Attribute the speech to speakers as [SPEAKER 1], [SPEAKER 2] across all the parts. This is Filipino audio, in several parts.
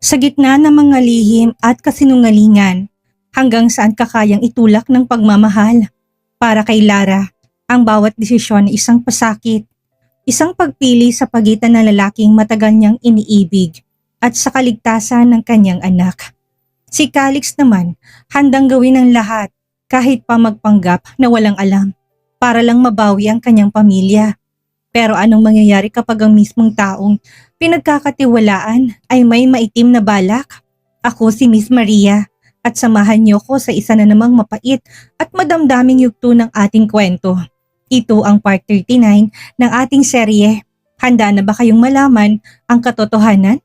[SPEAKER 1] Sa gitna ng mga lihim at kasinungalingan, hanggang saan kakayang itulak ng pagmamahal? Para kay Lara, ang bawat desisyon ay isang pasakit, isang pagpili sa pagitan ng lalaking matagal niyang iniibig at sa kaligtasan ng kanyang anak. Si Calix naman, handang gawin ang lahat kahit pa magpanggap na walang alam para lang mabawi ang kanyang pamilya. Pero anong mangyayari kapag ang mismong taong pinagkakatiwalaan ay may maitim na balak? Ako si Miss Maria at samahan niyo ko sa isa na namang mapait at madamdaming yugto ng ating kwento. Ito ang part 39 ng ating serye. Handa na ba kayong malaman ang katotohanan?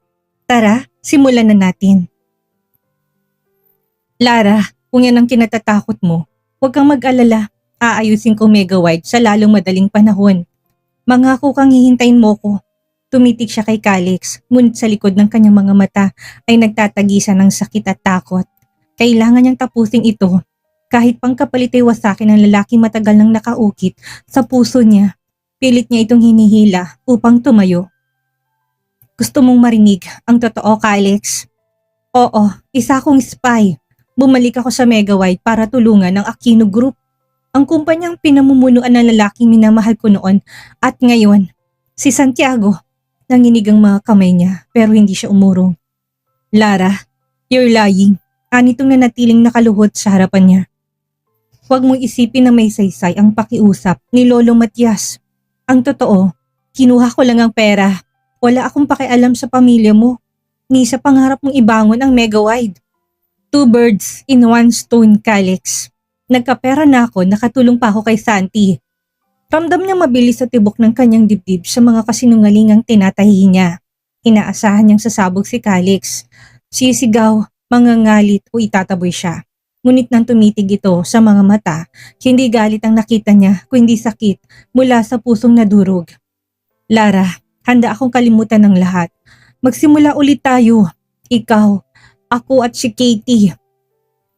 [SPEAKER 1] Tara, simulan na natin. Lara, kung yan ang kinatatakot mo, huwag kang mag-alala. Aayusin ko Mega Wide sa lalong madaling panahon. Mangako kang hihintayin mo ko. Tumitik siya kay Calix, ngunit sa likod ng kanyang mga mata ay nagtatagisan ng sakit at takot. Kailangan niyang tapusin ito. Kahit pangkapalit ay wasakin ng lalaki matagal nang nakaukit sa puso niya. Pilit niya itong hinihila upang tumayo. Gusto mong marinig ang totoo, Calix? Oo, isa akong spy. Bumalik ako sa Megawide para tulungan ang Aquino Group. Ang kumpanyang pinamumunuan ng lalaking minamahal ko noon at ngayon, si Santiago. Nanginig ang mga kamay niya pero hindi siya umurong. Lara, you're lying. Anitong nanatiling nakaluhod sa harapan niya. Huwag mong isipin na may saysay ang pakiusap ni Lolo Matias. Ang totoo, kinuha ko lang ang pera. Wala akong pakialam sa pamilya mo. Ni sa pangarap mong ibangon ang Megawide. 2 birds in 1 stone, Calix. Nagkapera na ako, nakatulong pa ako kay Santi. Ramdam niya mabilis sa tibok ng kanyang dibdib sa mga kasinungalingang tinatahi niya. Inaasahan niyang sasabog si Calix. Sisigaw, mangangalit o itataboy siya. Ngunit nang tumitig ito sa mga mata, hindi galit ang nakita niya kundi sakit mula sa pusong nadurog. Lara, handa akong kalimutan ng lahat. Magsimula ulit tayo. Ikaw, ako at si Katie.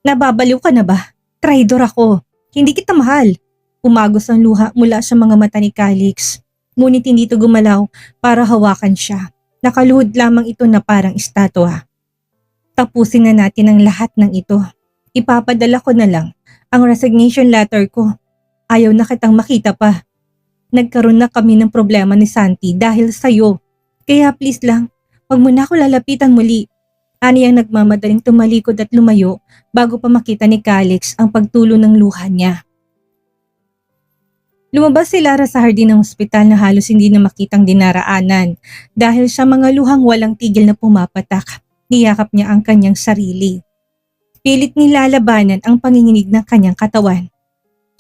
[SPEAKER 1] Nababaliw ka na ba? Traidor ako. Hindi kita mahal. Umagos ang luha mula sa mga mata ni Calix. Ngunit hindi ito gumalaw para hawakan siya. Nakaluhod lamang ito na parang estatwa. Tapusin na natin ang lahat ng ito. Ipapadala ko na lang ang resignation letter ko. Ayaw na kitang makita pa. Nagkaroon na kami ng problema ni Santi dahil sa'yo. Kaya please lang, huwag mo na ako lalapitan muli. Ani ang nagmamadaling tumalikod at lumayo bago pa makita ni Calix ang pagtulo ng luha niya. Lumabas si Lara sa hardin ng ospital na halos hindi na makitang dinaraanan dahil sa mga luhang walang tigil na pumapatak. Niyakap niya ang kanyang sarili. Pilit nilalabanan ang panginginig ng kanyang katawan.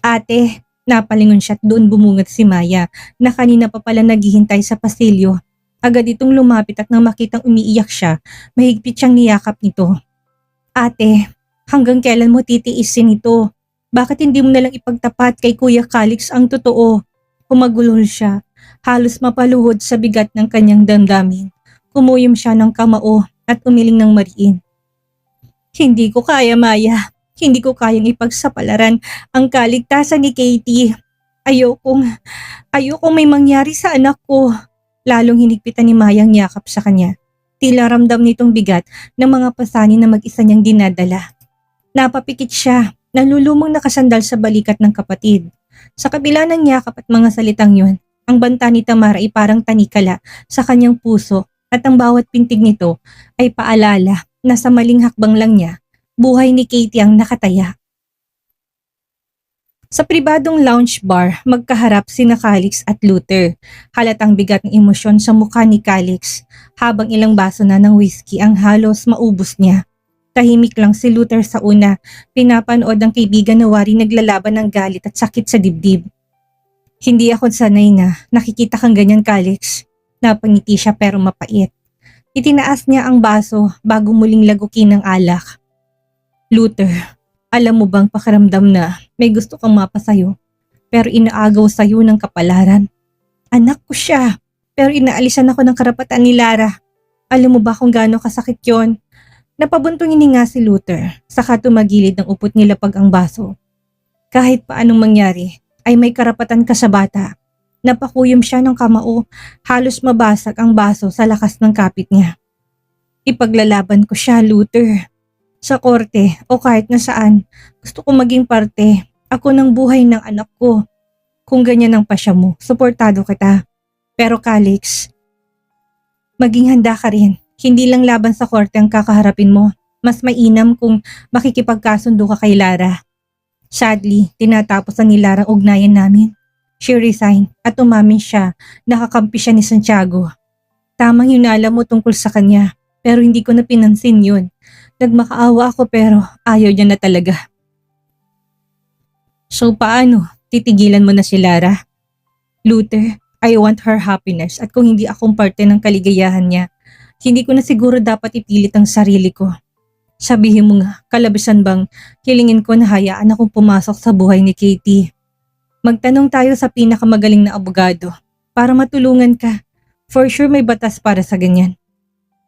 [SPEAKER 1] Ate, napalingon siya at doon bumungat si Maya na kanina pa pala naghihintay sa pasilyo. Agad itong lumapit at nang makitang umiiyak siya, mahigpit siyang niyakap nito. Ate, hanggang kailan mo titiisin ito? Bakit hindi mo nalang ipagtapat kay Kuya Calix ang totoo? Humagulhol siya, halos mapaluhod sa bigat ng kanyang damdamin. Kumuyom siya ng kamao at umiling ng mariin. Hindi ko kaya, Maya. Hindi ko kayang ipagsapalaran ang kaligtasan ni Katie. Ayokong may mangyari sa anak ko. Lalong hinigpitan ni Maya ang yakap sa kanya. Tila ramdam nitong bigat ng mga pasanin na mag-isa niyang dinadala. Napapikit siya, nalulumang nakasandal sa balikat ng kapatid. Sa kabila ng yakap at mga salitang yun, ang banta ni Tamara ay parang tanikala sa kanyang puso at ang bawat pintig nito ay paalala na sa maling hakbang lang niya, buhay ni Katie ang nakataya. Sa pribadong lounge bar, magkaharap sina Calix at Luther. Halatang bigat ng emosyon sa mukha ni Calix, habang ilang baso na ng whiskey ang halos maubos niya. Tahimik lang si Luther sa una, pinapanood ang kaibigan na wari naglalaban ng galit at sakit sa dibdib. Hindi ako sanay na nakikita kang ganyan, Calix. Napangiti siya pero mapait. Itinaas niya ang baso bago muling lagukin ng alak. Luther, alam mo bang pakiramdam na may gusto kang mapasayo pero inaagaw sa'yo ng kapalaran? Anak ko siya pero inaalisan ako ng karapatan ni Lara. Alam mo ba kung gaano kasakit yon? Napabuntong hininga si Luther saka tumagilid ng upot nilapag ang baso. Kahit paanong mangyari ay may karapatan ka sa bata. Napakuyom siya ng kamao, halos mabasag ang baso sa lakas ng kapit niya. Ipaglalaban ko siya, Luther. Sa korte o kahit nasaan, gusto ko maging parte. Ako ng buhay ng anak ko. Kung ganyan ang pasya mo, suportado kita. Pero Calix, maging handa ka rin. Hindi lang laban sa korte ang kakaharapin mo. Mas mainam kung makikipagkasundo ka kay Lara. Sadly, tinatapos na ni Lara ang ugnayan namin. She resigned at umamin siya, nakakampi siya ni Santiago. Tamang hinala mo tungkol sa kanya, pero hindi ko na pinansin yun. Nagmakaawa ako pero ayaw niya na talaga. So paano? Titigilan mo na si Lara? Luther, I want her happiness at kung hindi akong parte ng kaligayahan niya, hindi ko na siguro dapat ipilit ang sarili ko. Sabihin mo nga, kalabisan bang hilingin ko na hayaan akong pumasok sa buhay ni Katie? Magtanong tayo sa pinakamagaling na abogado para matulungan ka. For sure may batas para sa ganyan.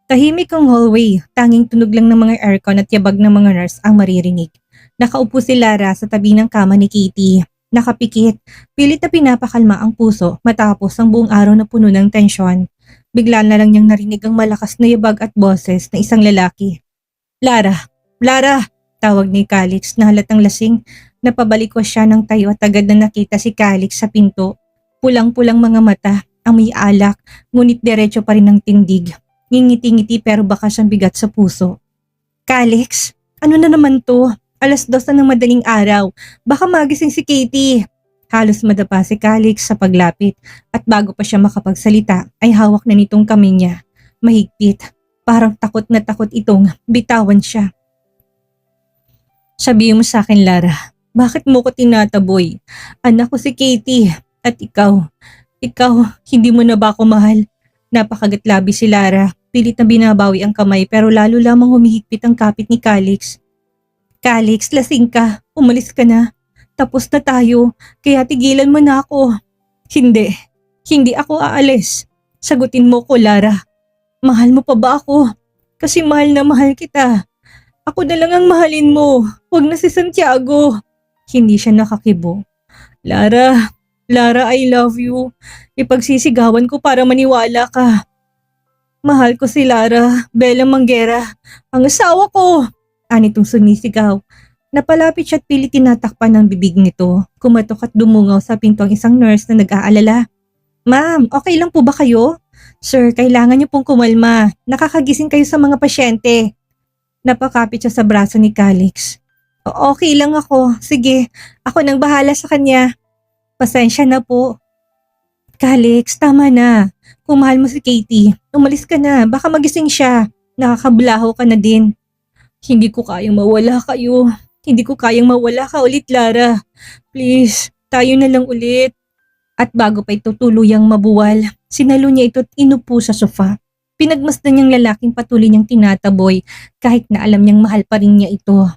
[SPEAKER 1] Tahimik ang hallway, tanging tunog lang ng mga aircon at yabag ng mga nurse ang maririnig. Nakaupo si Lara sa tabi ng kama ni Katie. Nakapikit, pilit na pinapakalma ang puso matapos ang buong araw na puno ng tensyon. Bigla na lang niyang narinig ang malakas na yabag at boses ng isang lalaki. Lara! Lara! Tawag ni Calix na halatang lasing. Napabalikwas siya ng tayo at agad na nakita si Calix sa pinto. Pulang-pulang mga mata, amoy alak, ngunit diretso pa rin ang tindig. Ngingiti-ngiti pero baka siyang bigat sa puso. Calix, ano na naman to? 2:00 na ng madaling araw. Baka magising si Katie. Halos madapa si Calix sa paglapit at bago pa siya makapagsalita ay hawak na nitong kamay niya. Mahigpit. Parang takot na takot itong bitawan siya. Sabihin mo sa akin, Lara, bakit mo ko tinataboy? Anak ko si Katie at ikaw, hindi mo na ba ako mahal? Napakagatlabi si Lara, pilit na binabawi ang kamay pero lalo lamang humihigpit ang kapit ni Calix. Calix, lasing ka, umalis ka na. Tapos na tayo, kaya tigilan mo na ako. Hindi ako aalis. Sagutin mo ko, Lara. Mahal mo pa ba ako? Kasi mahal na mahal kita. Ako na lang ang mahalin mo. Huwag na si Santiago. Hindi siya nakakibo. Lara, I love you. Ipagsisigawan ko para maniwala ka. Mahal ko si Lara, Bella Manguera. Ang asawa ko. Anitong sumisigaw. Napalapit siya at pilit tinatakpan ng bibig nito. Kumatok at dumungaw sa pinto ang isang nurse na nag-aalala. Ma'am, okay lang po ba kayo? Sir, kailangan niyo pong kumalma. Nakakagising kayo sa mga pasyente. Napakapit siya sa braso ni Calix. Okay lang ako. Sige, ako nang bahala sa kanya. Pasensya na po. Calix, tama na. Kung mahal mo si Katie, umalis ka na. Baka magising siya. Nakakablaho ka na din. Hindi ko kayang mawala kayo. Hindi ko kayang mawala ka ulit, Lara. Please, tayo na lang ulit. At bago pa ito tuluyang mabuwal, sinalo niya ito at inupo sa sofa. Pinagmasdan niyang lalaking patuloy niyang tinataboy kahit na alam niyang mahal pa rin niya ito.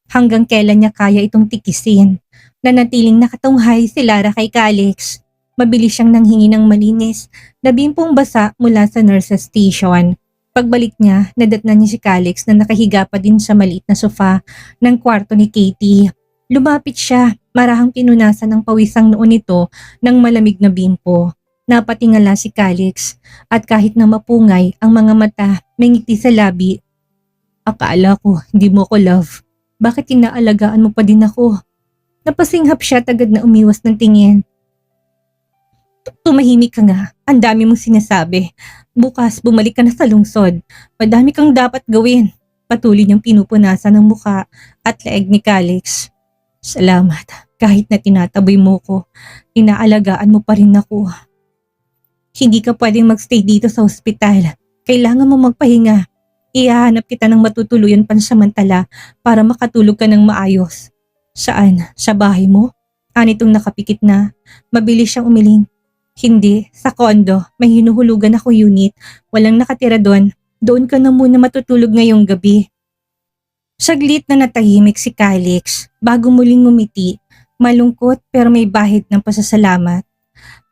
[SPEAKER 1] Hanggang kailan niya kaya itong tikisin. Nanatiling nakatunghay si Lara kay Calix. Mabilis siyang nanghingi ng malinis na bimpong basa mula sa nurse's station. Pagbalik niya, nadatnan niya si Calix na nakahiga pa din sa maliit na sofa ng kwarto ni Katie. Lumapit siya, marahang pinunasan ng pawisang noon nito ng malamig na bimpo. Napatingala si Calix at kahit na mapungay ang mga mata, may ngiti sa labi. Akala ko hindi mo ko love. Bakit inaalagaan mo pa din ako? Napasinghap siya at agad na umiwas ng tingin. Tumahimik ka nga, ang dami mong sinasabi. Bukas bumalik ka na sa lungsod. Madami kang dapat gawin. Patuloy niyang pinupunasan ng muka at leeg ni Calix. Salamat, kahit na tinataboy mo ko, inaalagaan mo pa rin ako. Hindi ka pwedeng magstay dito sa ospital. Kailangan mo magpahinga. Ihahanap kita ng matutuluyan pansamantala para makatulog ka ng maayos. Saan? Sa bahay mo? Anitong nakapikit na. Mabilis siyang umiling. Hindi, sa kondo. May hinuhulugan ako unit. Walang nakatira doon. Doon ka na muna matutulog ngayong gabi. Saglit na natahimik si Calix bago muling ngumiti. Malungkot pero may bahid ng pasasalamat.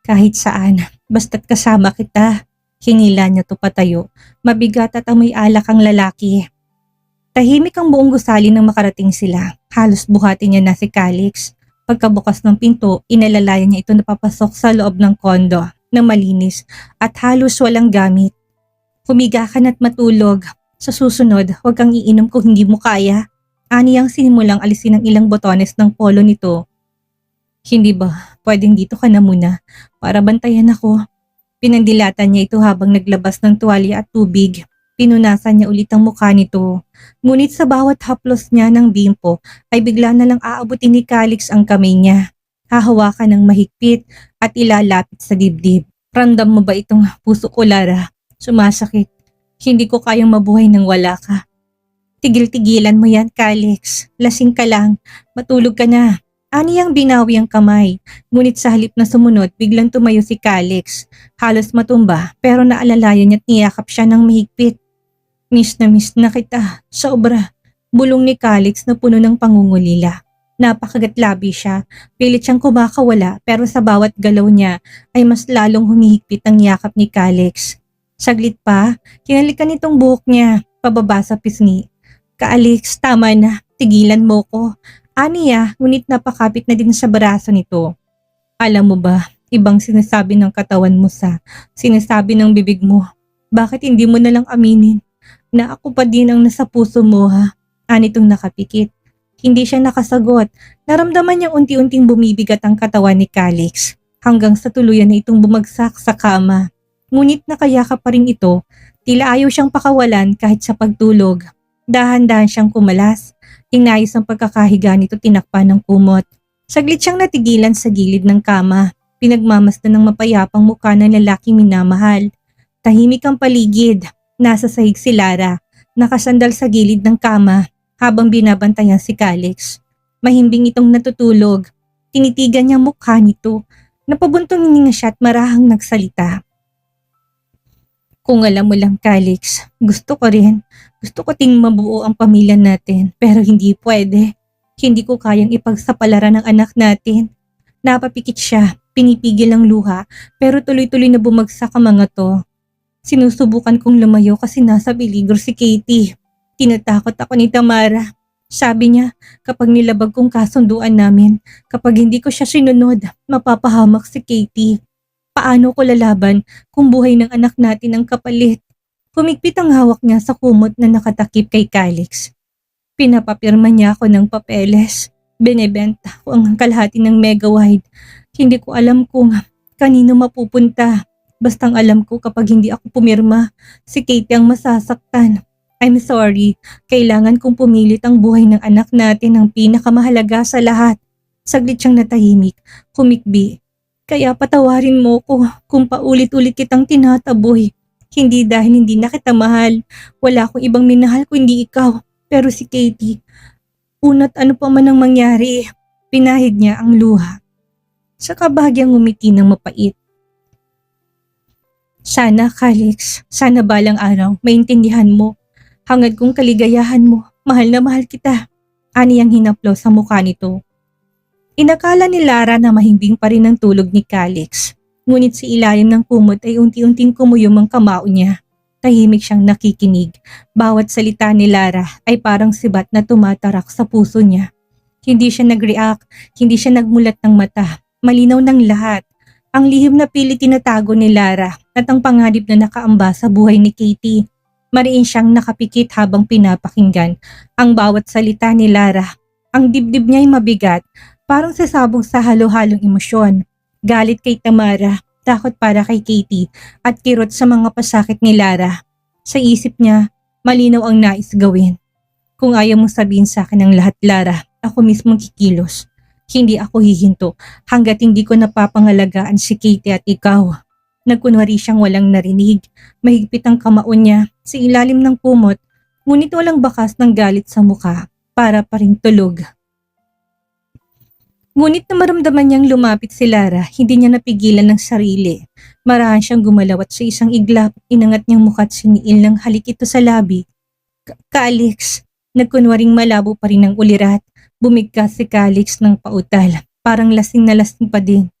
[SPEAKER 1] Kahit saan, basta't kasama kita. Hinila niya to patayo. Mabigat at amoy alak ang lalaki. Tahimik ang buong gusali nang makarating sila. Halos buhati niya na si Calix. Pagkabukas ng pinto, inalalayan niya ito na papasok sa loob ng kondo na malinis at halos walang gamit. Humiga ka na't matulog. Sa susunod, huwag kang iinom kung hindi mo kaya. Ani ang sinimulang alisin ang ilang botones ng polo nito. Hindi ba, pwedeng dito ka na muna para bantayan ako. Pinandilatan niya ito habang naglabas ng tuwalya at tubig. Pinunasan niya ulit ang mukha nito. Ngunit sa bawat haplos niya ng bimpo ay bigla na lang aabutin ni Calix ang kamay niya. Hahawakan ng mahigpit at ilalapit sa dibdib. Ramdam mo ba itong puso ko, Lara? Sumasakit. Hindi ko kayang mabuhay nang wala ka. Tigil-tigilan mo yan, Calix. Lasing ka lang. Matulog ka na. Aniyang binawi ang kamay. Ngunit sa halip na sumunod, biglang tumayo si Calix. Halos matumba pero naalalayan niya't niyakap siya ng mahigpit. Miss na kita. Sobra. Bulong ni Calix na puno ng pangungulila. Napakagatlabi siya. Pilit siyang kumakawala pero sa bawat galaw niya ay mas lalong humihigpit ang yakap ni Calix. Saglit pa, kinalikan nitong buhok niya, pababa sa pisngi. Calix, tama na. Tigilan mo ko. Aniya, ngunit napakapit na din sa braso nito. Alam mo ba, ibang sinasabi ng katawan mo sa sinasabi ng bibig mo. Bakit hindi mo na lang aminin na ako pa din ang nasa puso mo, ha? Anitong nakapikit. Hindi siya nakasagot. Naramdaman niya unti-unting bumibigat ang katawan ni Calix hanggang sa tuluyan na itong bumagsak sa kama. Ngunit nakayakap pa rin ito, tila ayaw siyang pakawalan kahit sa pagtulog. Dahan-dahan siyang kumalas. Inayos ang pagkakahiga nito, tinakpan ng kumot. Saglit siyang natigilan sa gilid ng kama. Pinagmamasdan ng mapayapang mukha ng lalaking minamahal. Tahimik ang paligid. Nasa sahig si Lara. Nakasandal sa gilid ng kama habang binabantayan si Calix. Mahimbing itong natutulog. Tinitigan niya mukha nito. Napabuntong hininga siya at marahang nagsalita. Kung alam mo lang, Calix, gusto ko rin. Gusto ko ting mabuo ang pamilya natin, pero hindi pwede. Hindi ko kayang ipagsapalaran ng anak natin. Napapikit siya, pinipigil ang luha, pero tuloy-tuloy na bumagsak ang mga to. Sinusubukan kong lumayo kasi nasa peligro si Katie. Tinatakot ako ni Tamara. Sabi niya, kapag nilabag kong kasunduan namin, kapag hindi ko siya sinunod, mapapahamak si Katie. Paano ko lalaban kung buhay ng anak natin ang kapalit? Humigpit ang hawak niya sa kumot na nakatakip kay Calix. Pinapapirma niya ako ng papeles. Binebenta ko ang kalahati ng Megawide. Hindi ko alam kung kanino mapupunta. Bastang alam ko kapag hindi ako pumirma, si Katie ang masasaktan. I'm sorry, kailangan kong pumilit ang buhay ng anak natin ang pinakamahalaga sa lahat. Saglit siyang natahimik, humikbi. Kaya patawarin mo ko kung paulit-ulit kitang tinataboy. Hindi dahil hindi na kita mahal. Wala akong ibang minahal kundi ikaw. Pero si Katie, unat ano pa man ang mangyari, pinahid niya ang luha. Saka bahagyang ngumiti ng mapait. Sana, Calix, sana balang araw maintindihan mo. Hangad kong kaligayahan mo, mahal na mahal kita. Ani ang hinaplo sa mukha nito. Inakala ni Lara na mahimbing pa rin ang tulog ni Calix. Ngunit sa ilalim ng kumot ay unti-unting kumuyom ang kamao niya. Tahimik siyang nakikinig. Bawat salita ni Lara ay parang sibat na tumatarak sa puso niya. Hindi siya nag-react, hindi siya nagmulat ng mata. Malinaw ng lahat. Ang lihim na pilit tinatago ni Lara at ang panganib na nakaamba sa buhay ni Katie. Mariin siyang nakapikit habang pinapakinggan ang bawat salita ni Lara. Ang dibdib niya ay mabigat. Parang sasabog sa halo-halong emosyon. Galit kay Tamara, takot para kay Katie, at kirot sa mga pasakit ni Lara. Sa isip niya, malinaw ang nais gawin. Kung ayaw mong sabihin sa akin ang lahat, Lara, ako mismong kikilos. Hindi ako hihinto hanggat hindi ko napapangalagaan si Katie at ikaw. Nagkunwari siyang walang narinig. Mahigpit ang kamao niya sa ilalim ng kumot, ngunit walang bakas ng galit sa mukha, para pa ring tulog. Ngunit na maramdaman niyang lumapit si Lara, hindi niya napigilan ng sarili. Marahan siyang gumalaw at sa isang iglap, inangat niyang mukha at siniil ng halik ito sa labi. Calix, nagkunwaring malabo pa rin ang ulirat. Bumigkas si Calix ng pautal, parang lasing na lasing pa din.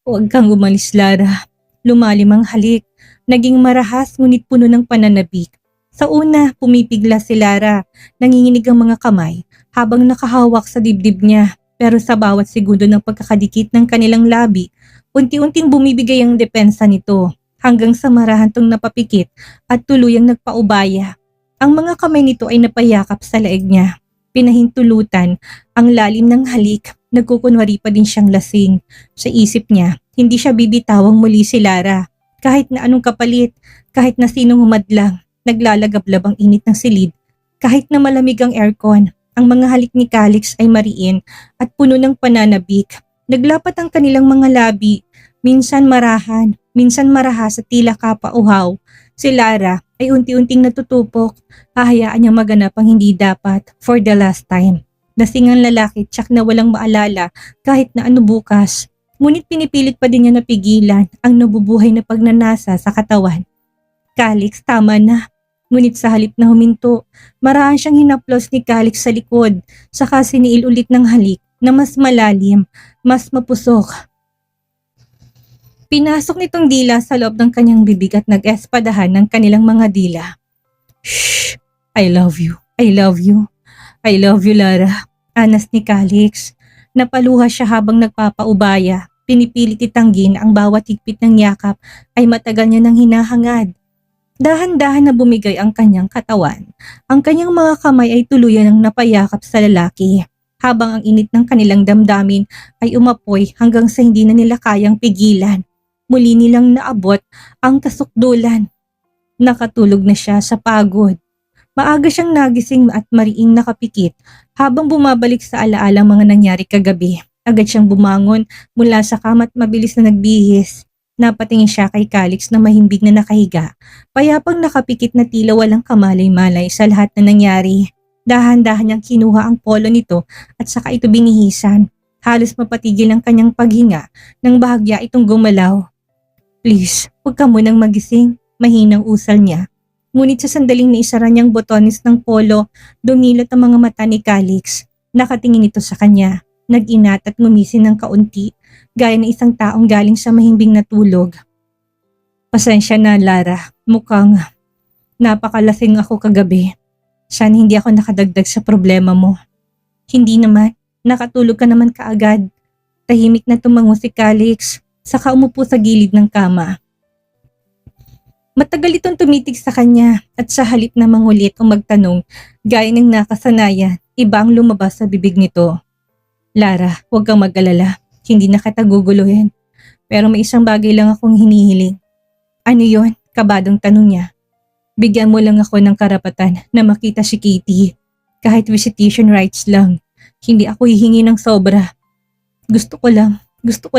[SPEAKER 1] Huwag kang umalis, Lara. Lumalim ang halik, naging marahas ngunit puno ng pananabik. Sa una, pumipigla si Lara, nanginginig ang mga kamay habang nakahawak sa dibdib niya. Pero sa bawat segundo ng pagkakadikit ng kanilang labi, unti-unting bumibigay ang depensa nito hanggang sa marahan tong napapikit at tuluyang nagpaubaya. Ang mga kamay nito ay napayakap sa leeg niya. Pinahintulutan ang lalim ng halik. Nagkukunwari pa din siyang lasing. Sa isip niya, hindi siya bibitawang muli si Lara. Kahit na anong kapalit, kahit na sinong humadlang, naglalagablab ang init ng silid. Kahit na malamig ang aircon, ang mga halik ni Calix ay mariin at puno ng pananabik. Naglapat ang kanilang mga labi, minsan marahan, minsan marahas at tila kapauhaw. Si Lara ay unti-unting natutupok, hahayaan niyang maganap ang hindi dapat for the last time. Lasingang lalaki tsak na walang maalala kahit na ano bukas. Ngunit pinipilit pa din niya napigilan ang nabubuhay na pagnanasa sa katawan. Calix, tama na. Ngunit sa halip na huminto, marahan siyang hinaplos ni Calix sa likod, saka siniil ulit ng halik na mas malalim, mas mapusok. Pinasok nitong dila sa loob ng kanyang bibig at nag-espadahan ng kanilang mga dila. Shh! I love you. I love you. I love you, Lara. Anas ni Calix. Napaluha siya habang nagpapaubaya. Pinipilit itanggin ang bawat higpit ng yakap ay matagal niya nang hinahangad. Dahan-dahan na bumigay ang kanyang katawan. Ang kanyang mga kamay ay tuluyan ng napayakap sa lalaki. Habang ang init ng kanilang damdamin ay umapoy hanggang sa hindi na nila kayang pigilan. Muli nilang naabot ang kasukdulan. Nakatulog na siya sa pagod. Maaga siyang nagising at mariing nakapikit habang bumabalik sa alaalang mga nangyari kagabi. Agad siyang bumangon mula sa kama at mabilis na nagbihis. Napatingin siya kay Calix na mahimbing na nakahiga. Payapang nakapikit na tila walang kamalay-malay sa lahat na nangyari. Dahan-dahan niyang kinuha ang polo nito at saka ito binihisan. Halos mapatigil ang kanyang paghinga nang bahagya itong gumalaw. Please, huwag ka munang magising. Mahinang usal niya. Ngunit sa sandaling naisara niyang botones ng polo, dumilot ang mga mata ni Calix. Nakatingin ito sa kanya. Nag-inat at ngumisin ng kaunti, gaya ng isang taong galing sa mahimbing na tulog. Pasensya na, Lara. Mukhang napakalasing ako kagabi. Sana hindi ako nakadagdag sa problema mo. Hindi naman. Nakatulog ka naman kaagad. Tahimik na tumango si Calix, saka umupo sa gilid ng kama. Matagal itong tumitig sa kanya at sa halip na mangulit o magtanong, gaya ng nakasanayan, iba ang lumabas sa bibig nito. Lara, huwag kang mag-alala. Hindi na kita guguluhin. Pero may isang bagay lang akong hinihiling. Ano yon? Kabadong tanong niya. Bigyan mo lang ako ng karapatan na makita si Katie. Kahit visitation rights lang. Hindi ako hihingi ng sobra. Gusto ko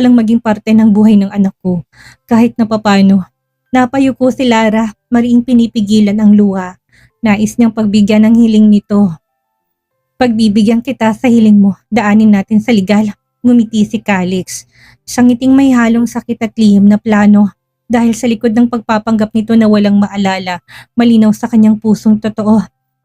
[SPEAKER 1] lang maging parte ng buhay ng anak ko. Kahit na papano. Napayuko si Lara, mariing pinipigilan ang luha. Nais niyang pagbigyan ng hiling nito. Pagbibigyan kita sa hiling mo, daanin natin sa legal. Ngumiti si Calix. Isang ngiting may halong sakit at lihim na plano. Dahil sa likod ng pagpapanggap nito na walang maalala, malinaw sa kanyang pusong totoo.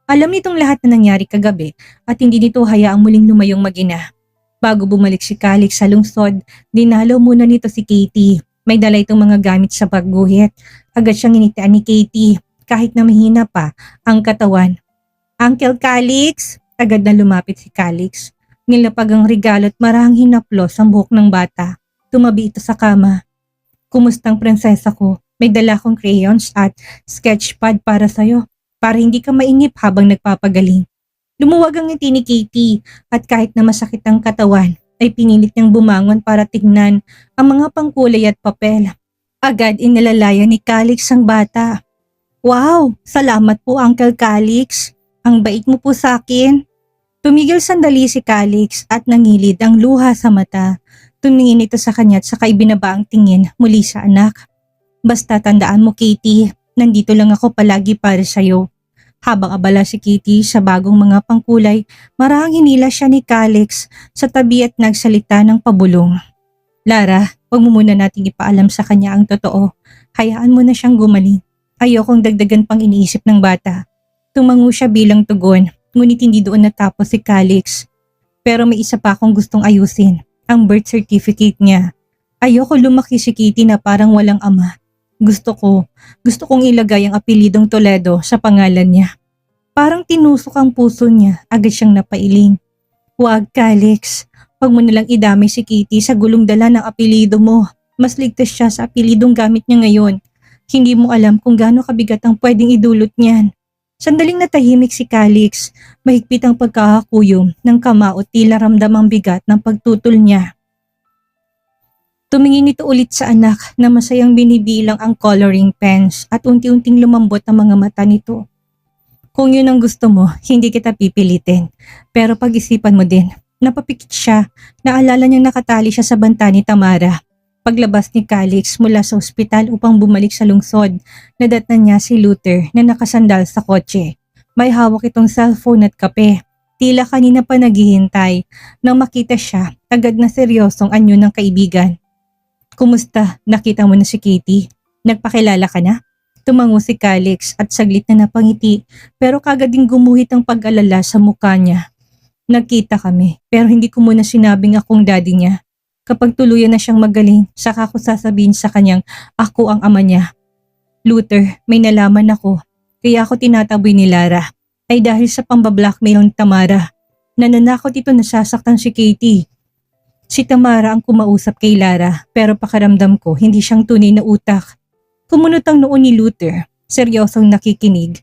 [SPEAKER 1] Alam nitong lahat na nangyari kagabi at hindi nito hayaang muling lumayong mag-ina. Bago bumalik si Calix sa lungsod, dinalaw muna nito si Katie. May dala itong mga gamit sa pagguhit. Agad siyang initian ni Katie kahit na mahina pa ang katawan. Uncle Calix! Agad na lumapit si Calix. Nilapag ang regalo at marahang hinaplos ang buhok ng bata. Tumabi ito sa kama. Kumustang prinsesa ko? May dala akong crayons at sketchpad para sa'yo. Para hindi ka mainip habang nagpapagaling. Lumuwag ang ngiti ni Katie at kahit na masakit ang katawan, ay pinilit niyang bumangon para tingnan ang mga pangkulay at papel. Agad inilalaya ni Calix ang bata. Wow! Salamat po, Uncle Calix. Ang bait mo po sa akin. Tumigil sandali si Calix at nangilid ang luha sa mata. Tumingin ito sa kanya at saka ibinaba ang tingin muli sa anak. Basta tandaan mo, Katie, nandito lang ako palagi para sa'yo. Habang abala si Katie sa bagong mga pangkulay, marahang hinila siya ni Calix sa tabi at nagsalita ng pabulong. Lara, huwag mo muna nating ipaalam sa kanya ang totoo. Hayaan mo na siyang gumaling. Ayokong dagdagan pang iniisip ng bata. Tumango siya bilang tugon, ngunit hindi doon natapos si Calix. Pero may isa pa akong gustong ayusin, ang birth certificate niya. Ayoko lumaki si Katie na parang walang ama. Gusto kong ilagay ang apelidong Toledo sa pangalan niya. Parang tinusok ang puso niya, agad siyang napailing. Huwag, Calix. Huwag mo nalang idamay si Katie sa gulong dala ng apelido mo. Mas ligtas siya sa apelidong gamit niya ngayon. Hindi mo alam kung gaano kabigat ang pwedeng idulot niyan. Sandaling natahimik si Calix, mahigpit ang pagkakakuyom ng kamao tila ramdamang bigat ng pagtutol niya. Tumingin ito ulit sa anak na masayang binibilang ang coloring pens at unti-unting lumambot ang mga mata nito. Kung yun ang gusto mo, hindi kita pipilitin. Pero pag-isipan mo din, napapikit siya, naalala niyang nakatali siya sa banta ni Tamara. Paglabas ni Calix mula sa ospital upang bumalik sa lungsod, nadatnan niya si Luther na nakasandal sa kotse. May hawak itong cellphone at kape. Tila kanina pa naghihintay. Nang makita siya, agad na seryosong anyo ng kaibigan. Kumusta? Nakita mo na si Katie? Nagpakilala ka na? Tumango si Calix at saglit na napangiti pero kagad ding gumuhit ang pag-alala sa mukha niya. Nagkita kami pero hindi ko muna sinabing akong daddy niya. Kapag tuluyan na siyang magaling, saka ko sasabihin sa kanyang ako ang ama niya. Luther, may nalaman ako. Kaya ako tinataboy ni Lara. Ay dahil sa pambablackmail ng Tamara. Nananakot ito na sasaktan si Katie. Si Tamara ang kumausap kay Lara pero pakaramdam ko hindi siyang tunay na utak. Kumunot ang noo ni Luther, seryosong nakikinig.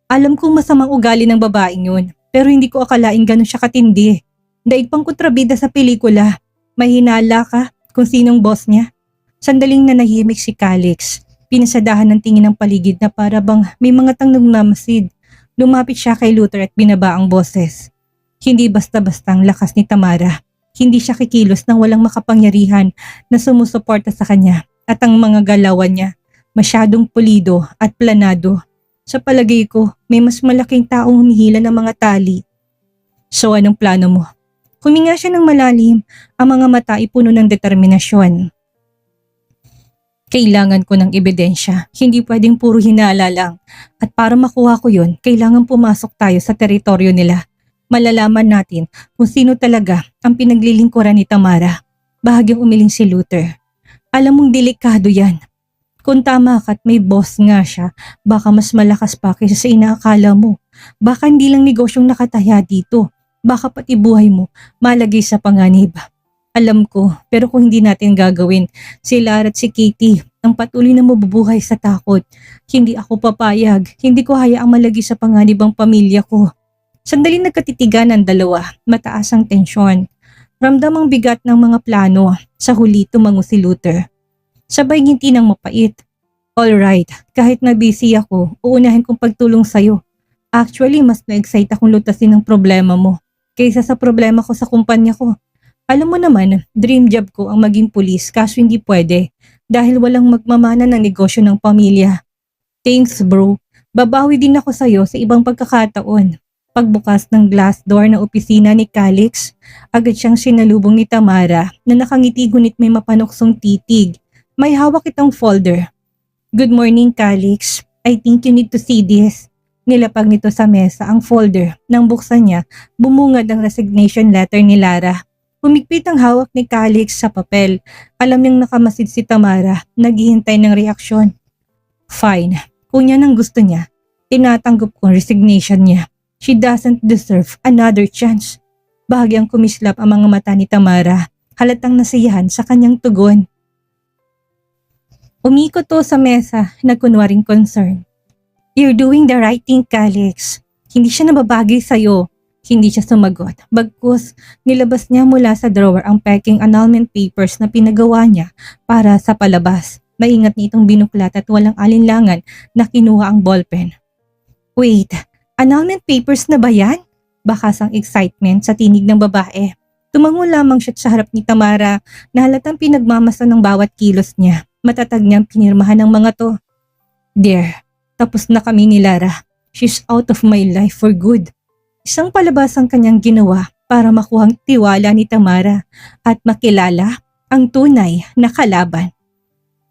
[SPEAKER 1] Alam kong masamang ugali ng babaeng yun pero hindi ko akalain ganun siya katindi. Daig pang kontrabida sa pelikula. May hinala ka kung sinong boss niya. Sandaling nanahimik si Calix. Pinasadahan ng tingin ng paligid na para bang may mga tanong namasid. Lumapit siya kay Luther at binaba ang boses. Hindi basta-basta ang lakas ni Tamara. Hindi siya kikilos nang walang makapangyarihan na sumusuporta sa kanya at ang mga galawan niya masyadong pulido at planado. Sa palagay ko, may mas malaking taong humihila ng mga tali. So anong plano mo? Huminga siya ng malalim, ang mga mata ay puno ng determinasyon. Kailangan ko ng ebidensya, hindi pwedeng puro hinala lang. At para makuha ko yun, kailangan pumasok tayo sa teritoryo nila. Malalaman natin kung sino talaga ang pinaglilingkuran ni Tamara. Bahagyang umiling si Luther. Alam mong delikado yan. Kung tama ka at may boss nga siya, baka mas malakas pa kaysa sa inaakala mo. Baka hindi lang negosyong nakataya dito. Baka pati buhay mo malagay sa panganib. Alam ko, pero kung hindi natin gagawin, si Lara at si Katie ang patuloy na mabubuhay sa takot. Hindi ako papayag, hindi ko hayaang malagay sa panganib ang pamilya ko. Sandaling nagkatitigan ang dalawa, mataas ang tensyon. Ramdam ang bigat ng mga plano, sa huli tumango si Luther. Sabay ngiti ng mapait. Alright, kahit na busy ako, uunahin kong pagtulong sa'yo. Actually, mas na-excite akong lutasin ang problema mo kaysa sa problema ko sa kumpanya ko. Alam mo naman, dream job ko ang maging pulis kaso hindi pwede dahil walang magmamana ng negosyo ng pamilya. Thanks bro, babawi din ako sa'yo sa ibang pagkakataon. Pagbukas ng glass door ng opisina ni Calix, agad siyang sinalubong ni Tamara na nakangiti ngunit may mapanuksong titig. May hawak itong folder. Good morning Calix, I think you need to see this. Nilapag nito sa mesa ang folder. Nang buksan niya, bumungad ang resignation letter ni Lara. Humigpit ang hawak ni Calix sa papel. Alam niyang nakamasid si Tamara, naghihintay ng reaksyon. Fine, kung yan ang gusto niya, tinatanggap ko ang resignation niya. She doesn't deserve another chance. Bahagyang kumislap ang mga mata ni Tamara, halatang nasiyahan sa kanyang tugon. Umikot to sa mesa na kunwaring concern. You're doing the right thing, Calix. Hindi siya nababagay sa'yo. Hindi siya sumagot. Bagkus, nilabas niya mula sa drawer ang packing annulment papers na pinagawa niya para sa palabas. Maingat niya itong binuklat at walang alinlangan na kinuha ang ballpen. Wait, annulment papers na ba yan? Bakas ang excitement sa tinig ng babae. Tumango lamang siya sa harap ni Tamara na halatang pinagmamasa ng bawat kilos niya. Matatag niyang pinirmahan ng mga to. There. Tapos na kami ni Lara. She's out of my life for good. Isang palabas ang kanyang ginawa para makuha ang tiwala ni Tamara at makilala ang tunay na kalaban.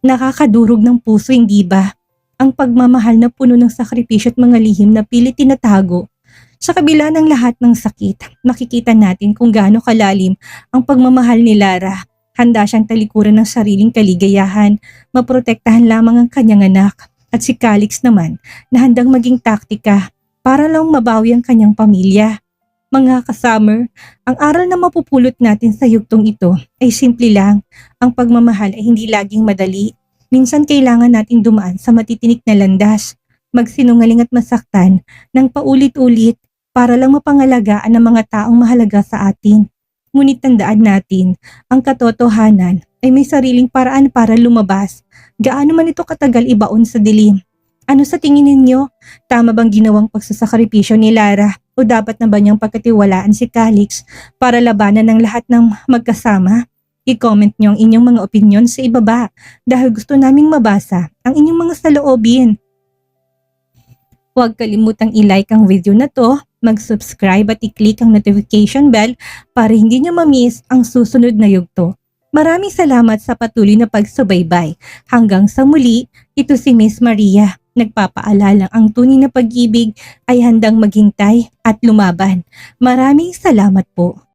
[SPEAKER 1] Nakakadurog ng puso, hindi ba? Ang pagmamahal na puno ng sakripisyo at mga lihim na pilit tinatago. Sa kabila ng lahat ng sakit, makikita natin kung gaano kalalim ang pagmamahal ni Lara. Handa siyang talikuran ng sariling kaligayahan, maprotektahan lamang ang kanyang anak. At si Calix naman na handang maging taktika para lang mabawi ang kanyang pamilya. Mga kasummer, ang aral na mapupulot natin sa yugtong ito ay simple lang. Ang pagmamahal ay hindi laging madali. Minsan kailangan nating dumaan sa matitinik na landas. magsinungaling at masaktan ng paulit-ulit para lang mapangalagaan ang mga taong mahalaga sa atin. Ngunit tandaan natin, ang katotohanan ay may sariling paraan para lumabas. Gaano man ito katagal ibaon sa dilim. Ano sa tingin ninyo? Tama bang ginawang pagsasakripisyo ni Lara o dapat na ba niyang pagkatiwalaan si Calix para labanan ng lahat ng magkasama? I-comment niyo ang inyong mga opinyon sa ibaba dahil gusto naming mabasa ang inyong mga saloobin. Huwag kalimutang i-like ang video na to, mag-subscribe at i-click ang notification bell para hindi niyo ma-miss ang susunod na yugto. Maraming salamat sa patuloy na pagsubaybay. Hanggang sa muli, ito si Miss Maria. Nagpapaalalang ang tunay na pag-ibig ay handang maghintay at lumaban. Maraming salamat po.